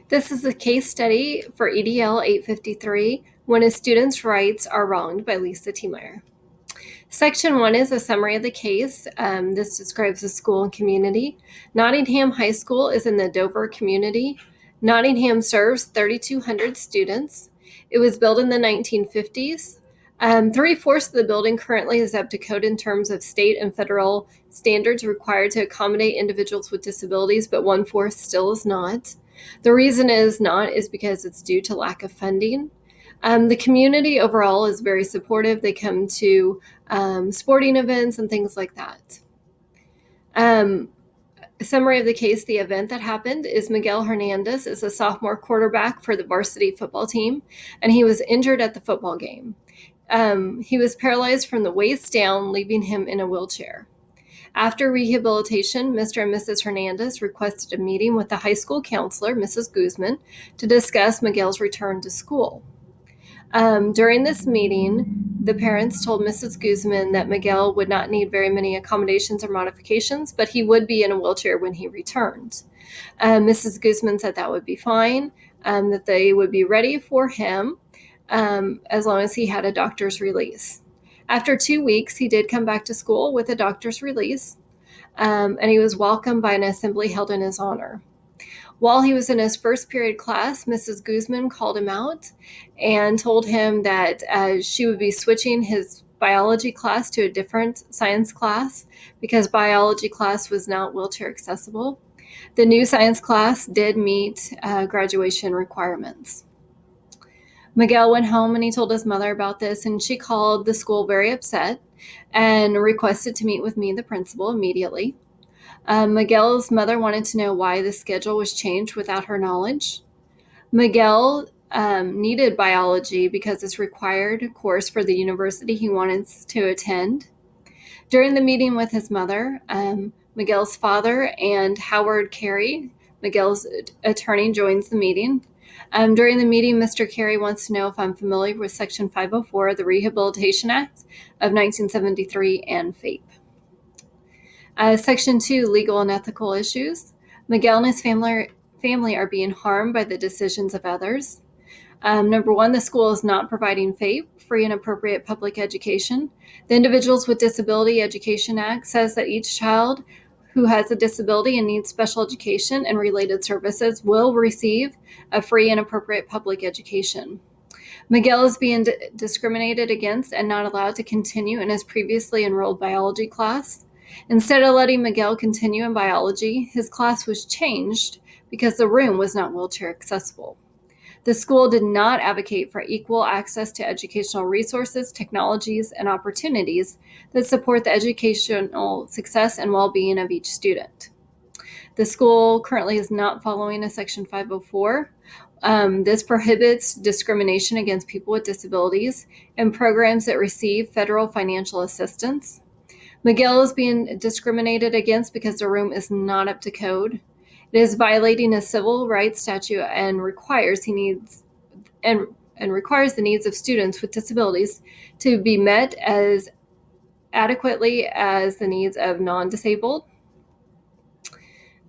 This is a case study for EDL 853, When a Student's Rights Are Wronged by Lisa T. Meyer. Section 1 is a summary of the case. This describes the school and community. Nottingham High School is in the Dover community. Nottingham serves 3,200 students. It was built in the 1950s. 3/4 of the building currently is up to code in terms of state and federal standards required to accommodate individuals with disabilities, but 1/4 still is not. The reason it is not is because it's due to lack of funding. The community overall is very supportive. They come to sporting events and things like that. A summary of the case, the event that happened is Miguel Hernandez is a sophomore quarterback for the varsity football team, and he was injured at the football game. He was paralyzed from the waist down, leaving him in a wheelchair. After rehabilitation, Mr. and Mrs. Hernandez requested a meeting with the high school counselor, Mrs. Guzman, to discuss Miguel's return to school. During this meeting, the parents told Mrs. Guzman that Miguel would not need very many accommodations or modifications, but he would be in a wheelchair when he returned. Mrs. Guzman said that would be fine, that they would be ready for him as long as he had a doctor's release. After 2 weeks, he did come back to school with a doctor's release, and he was welcomed by an assembly held in his honor. While he was in his first period class, Mrs. Guzman called him out and told him that she would be switching his biology class to a different science class because biology class was not wheelchair accessible. The new science class did meet graduation requirements. Miguel went home and he told his mother about this, and she called the school very upset and requested to meet with me, the principal, immediately. Miguel's mother wanted to know why the schedule was changed without her knowledge. Miguel needed biology because it's required course for the university he wanted to attend. During the meeting with his mother, Miguel's father and Howard Carey, Miguel's attorney, joins the meeting. During the meeting, Mr. Carey wants to know if I'm familiar with Section 504 of the Rehabilitation Act of 1973 and FAPE. Section 2, legal and ethical issues. Miguel and his family are being harmed by the decisions of others. Number 1, the school is not providing FAPE, free and appropriate public education. The Individuals with Disability Education Act says that each child who has a disability and needs special education and related services will receive a free and appropriate public education. Miguel is being discriminated against and not allowed to continue in his previously enrolled biology class. Instead of letting Miguel continue in biology, his class was changed because the room was not wheelchair accessible. The school did not advocate for equal access to educational resources, technologies, and opportunities that support the educational success and well-being of each student. The school currently is not following a Section 504. This prohibits discrimination against people with disabilities and programs that receive federal financial assistance. Miguel is being discriminated against because the room is not up to code. It is violating a civil rights statute and requires the needs of students with disabilities to be met as adequately as the needs of non-disabled.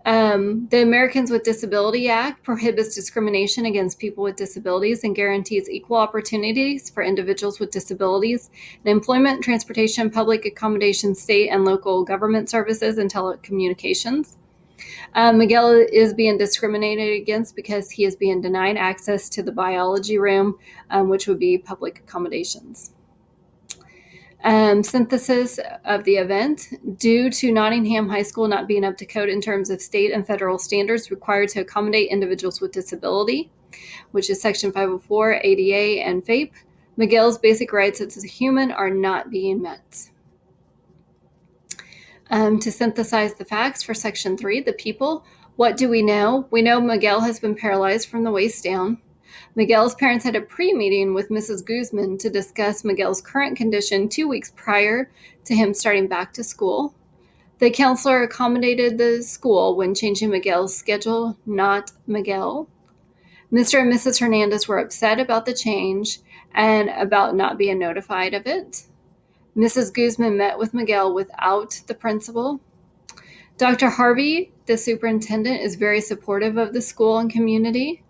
The Americans with Disability Act prohibits discrimination against people with disabilities and guarantees equal opportunities for individuals with disabilities in employment, transportation, public accommodations, state and local government services, and telecommunications. Miguel is being discriminated against because he is being denied access to the biology room, which would be public accommodations. Synthesis of the event. Due to Nottingham High School not being up to code in terms of state and federal standards required to accommodate individuals with disability, which is Section 504, ADA, and FAPE, Miguel's basic rights as a human are not being met. To synthesize the facts for Section 3, the people. What do we know? We know Miguel has been paralyzed from the waist down. Miguel's parents had a pre-meeting with Mrs. Guzman to discuss Miguel's current condition 2 weeks prior to him starting back to school. The counselor accommodated the school when changing Miguel's schedule, not Miguel. Mr. and Mrs. Hernandez were upset about the change and about not being notified of it. Mrs. Guzman met with Miguel without the principal. Dr. Harvey, the superintendent, is very supportive of the school and community.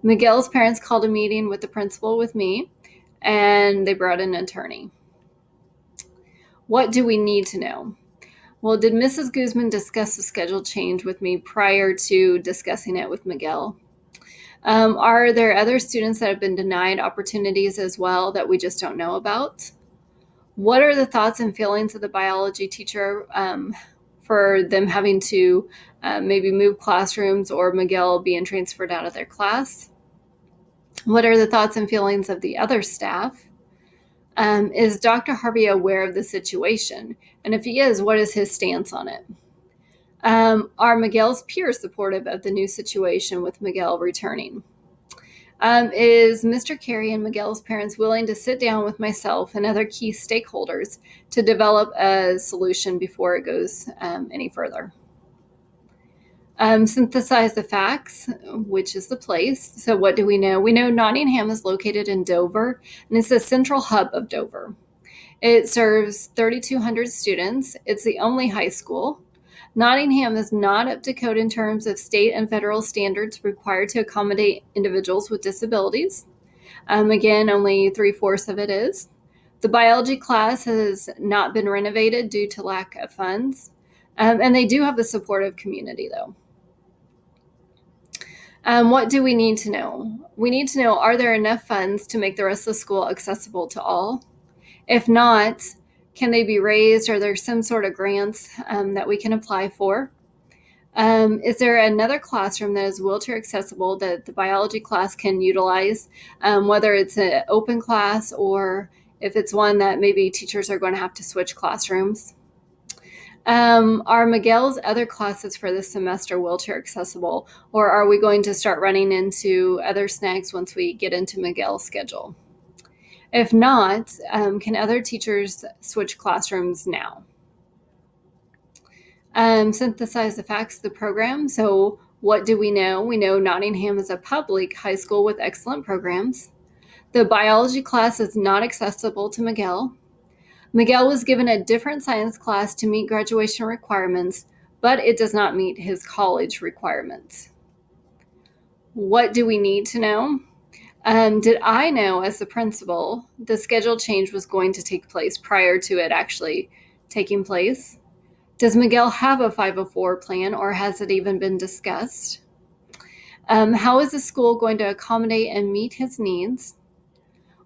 Miguel's parents called a meeting with the principal with me, and they brought in an attorney. What do we need to know? Well, did Mrs. Guzman discuss the schedule change with me prior to discussing it with Miguel? Are there other students that have been denied opportunities as well that we just don't know about? What are the thoughts and feelings of the biology teacher for them having to maybe move classrooms or Miguel being transferred out of their class? What are the thoughts and feelings of the other staff? Is Dr. Harvey aware of the situation? And if he is, what is his stance on it? Are Miguel's peers supportive of the new situation with Miguel returning? Is Mr. Carey and Miguel's parents willing to sit down with myself and other key stakeholders to develop a solution before it goes any further? Synthesize the facts, which is the place. So what do we know? We know Nottingham is located in Dover, and it's the central hub of Dover. It serves 3,200 students. It's the only high school. Nottingham is not up to code in terms of state and federal standards required to accommodate individuals with disabilities. Again, only 3/4 of it is. The biology class has not been renovated due to lack of funds. And they do have a supportive community, though. What do we need to know? We need to know, are there enough funds to make the rest of the school accessible to all? If not, can they be raised? Are there some sort of grants that we can apply for? Is there another classroom that is wheelchair accessible that the biology class can utilize, whether it's an open class or if it's one that maybe teachers are going to have to switch classrooms? Are Miguel's other classes for this semester wheelchair accessible, or are we going to start running into other snags once we get into Miguel's schedule? If not, can other teachers switch classrooms now? Synthesize the facts of the program. So what do we know? We know Nottingham is a public high school with excellent programs. The biology class is not accessible to Miguel. Miguel was given a different science class to meet graduation requirements, but it does not meet his college requirements. What do we need to know? Did I know as the principal the schedule change was going to take place prior to it actually taking place? Does Miguel have a 504 plan, or has it even been discussed? How is the school going to accommodate and meet his needs?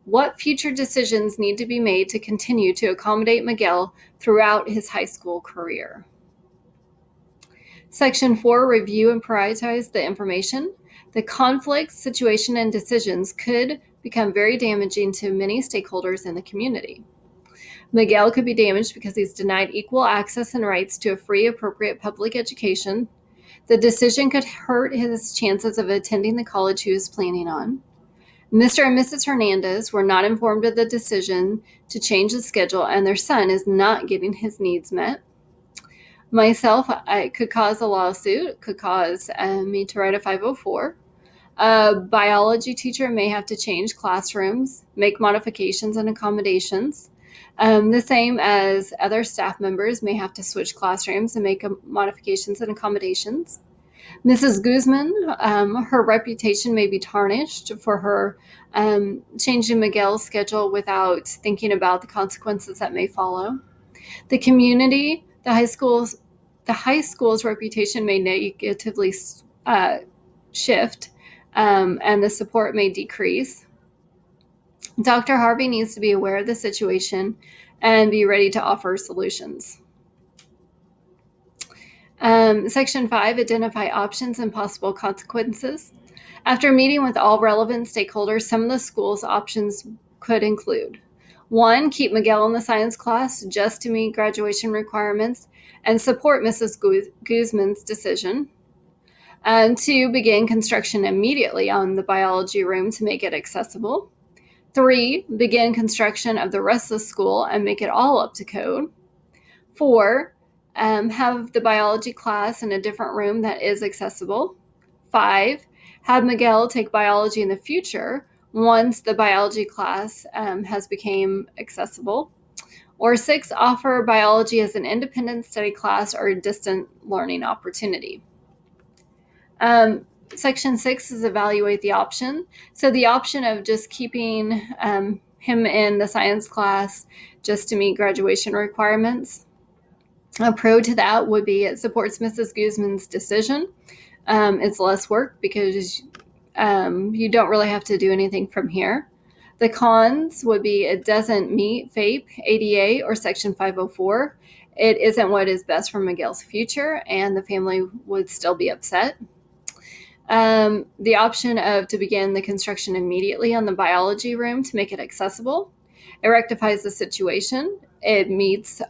What future decisions need to be made to continue to accommodate Miguel throughout his high school career? Section 4, review and prioritize the information. The conflict, situation, and decisions could become very damaging to many stakeholders in the community. Miguel could be damaged because he's denied equal access and rights to a free, appropriate public education. The decision could hurt his chances of attending the college he was planning on. Mr. and Mrs. Hernandez were not informed of the decision to change the schedule, and their son is not getting his needs met. Myself, it could cause a lawsuit. It could cause me to write a 504. A biology teacher may have to change classrooms, make modifications and accommodations. The same as other staff members may have to switch classrooms and make modifications and accommodations. Mrs. Guzman, her reputation may be tarnished for her changing Miguel's schedule without thinking about the consequences that may follow. The community, the high school's reputation may negatively shift, and the support may decrease. Dr. Harvey needs to be aware of the situation and be ready to offer solutions. Section 5, identify options and possible consequences. After meeting with all relevant stakeholders, some of the school's options could include: 1, keep Miguel in the science class just to meet graduation requirements and support Mrs. Guzman's decision. 2, begin construction immediately on the biology room to make it accessible. 3, begin construction of the rest of the school and make it all up to code. 4, have the biology class in a different room that is accessible. 5, have Miguel take biology in the future once the biology class has become accessible. Or 6, offer biology as an independent study class or a distant learning opportunity. Section 6 is evaluate the option. So the option of just keeping him in the science class just to meet graduation requirements. A pro to that would be it supports Mrs. Guzman's decision. It's less work because you don't really have to do anything from here. The cons would be it doesn't meet FAPE, ADA, or Section 504. It isn't what is best for Miguel's future, and the family would still be upset. The option of to begin the construction immediately on the biology room to make it accessible. It rectifies the situation. It meets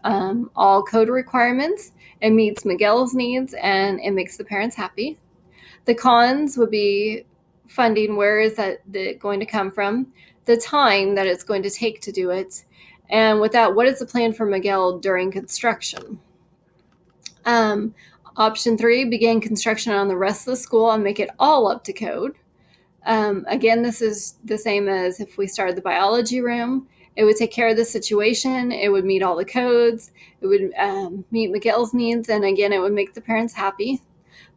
all code requirements. It meets Miguel's needs, and it makes the parents happy. The cons would be funding. Where is that going to come from? The time that it's going to take to do it. And with that, what is the plan for Miguel during construction? Option 3, begin construction on the rest of the school and make it all up to code. Again, this is the same as if we started the biology room. It would take care of the situation. It would meet all the codes. It would meet Miguel's needs. And again, it would make the parents happy.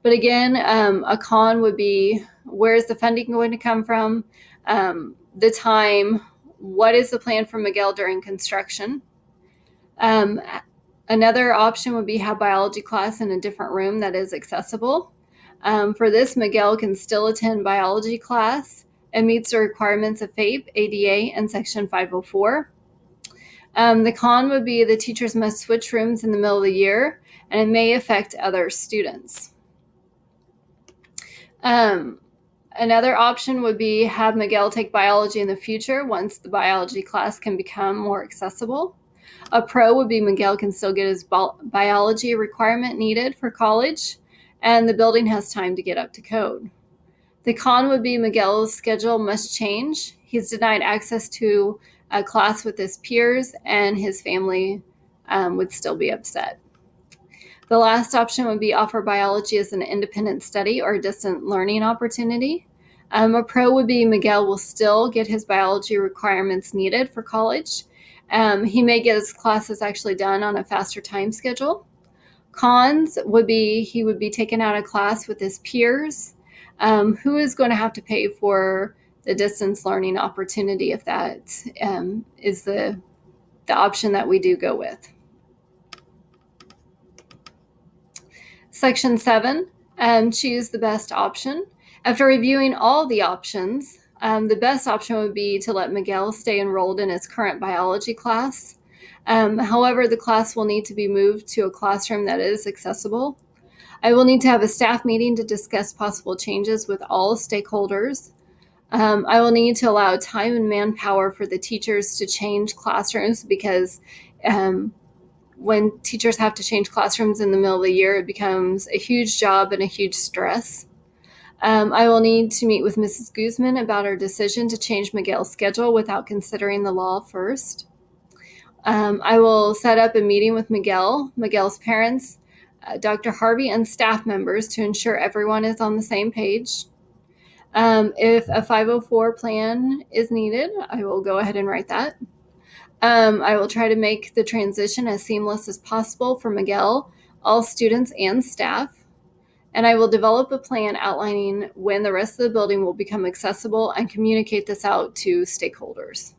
But again, a con would be, where is the funding going to come from? The time, what is the plan for Miguel during construction? Another option would be have biology class in a different room that is accessible. For this, Miguel can still attend biology class and meets the requirements of FAPE, ADA, and Section 504. The con would be the teachers must switch rooms in the middle of the year, and it may affect other students. Another option would be have Miguel take biology in the future once the biology class can become more accessible. A pro would be Miguel can still get his biology requirement needed for college, and the building has time to get up to code. The con would be Miguel's schedule must change. He's denied access to a class with his peers, and his family would still be upset. The last option would be offer biology as an independent study or distant learning opportunity. A pro would be Miguel will still get his biology requirements needed for college. He may get his classes actually done on a faster time schedule. Cons would be he would be taken out of class with his peers. Who is going to have to pay for the distance learning opportunity if that is the option that we do go with? Section 7, choose the best option. After reviewing all the options, the best option would be to let Miguel stay enrolled in his current biology class. However, the class will need to be moved to a classroom that is accessible. I will need to have a staff meeting to discuss possible changes with all stakeholders. I will need to allow time and manpower for the teachers to change classrooms because when teachers have to change classrooms in the middle of the year, it becomes a huge job and a huge stress. I will need to meet with Mrs. Guzman about her decision to change Miguel's schedule without considering the law first. I will set up a meeting with Miguel's parents, Dr. Harvey, and staff members to ensure everyone is on the same page. If a 504 plan is needed, I will go ahead and write that. I will try to make the transition as seamless as possible for Miguel, all students, and staff. And I will develop a plan outlining when the rest of the building will become accessible and communicate this out to stakeholders.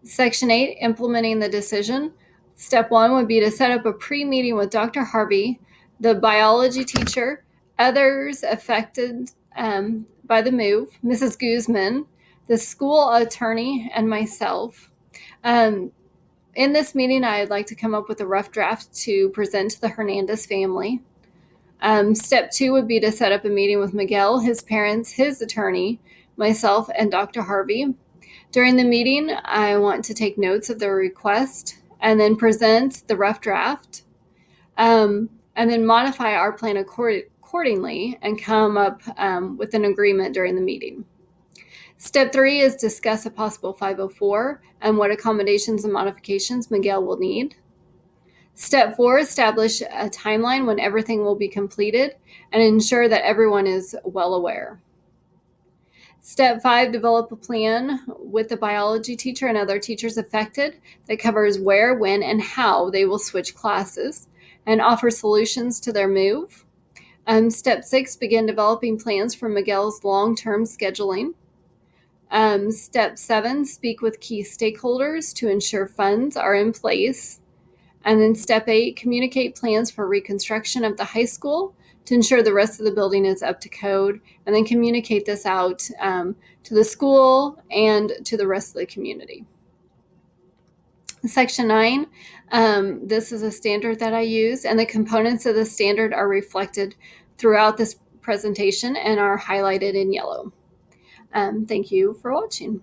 Section 8, implementing the decision. Step 1 would be to set up a pre-meeting with Dr. Harvey, the biology teacher, others affected by the move, Mrs. Guzman, the school attorney, and myself. In this meeting, I'd like to come up with a rough draft to present to the Hernandez family. Step 2 would be to set up a meeting with Miguel, his parents, his attorney, myself, and Dr. Harvey. During the meeting, I want to take notes of the request and then present the rough draft, and then modify our plan accordingly and come up with an agreement during the meeting. Step 3 is discuss a possible 504 and what accommodations and modifications Miguel will need. Step 4, establish a timeline when everything will be completed and ensure that everyone is well aware. Step 5, develop a plan with the biology teacher and other teachers affected that covers where, when, and how they will switch classes and offer solutions to their move. Step 6, begin developing plans for Miguel's long-term scheduling. Step 7, speak with key stakeholders to ensure funds are in place. And then step 8, communicate plans for reconstruction of the high school to ensure the rest of the building is up to code, and then communicate this out to the school and to the rest of the community. Section 9, this is a standard that I use, and the components of the standard are reflected throughout this presentation and are highlighted in yellow. Thank you for watching.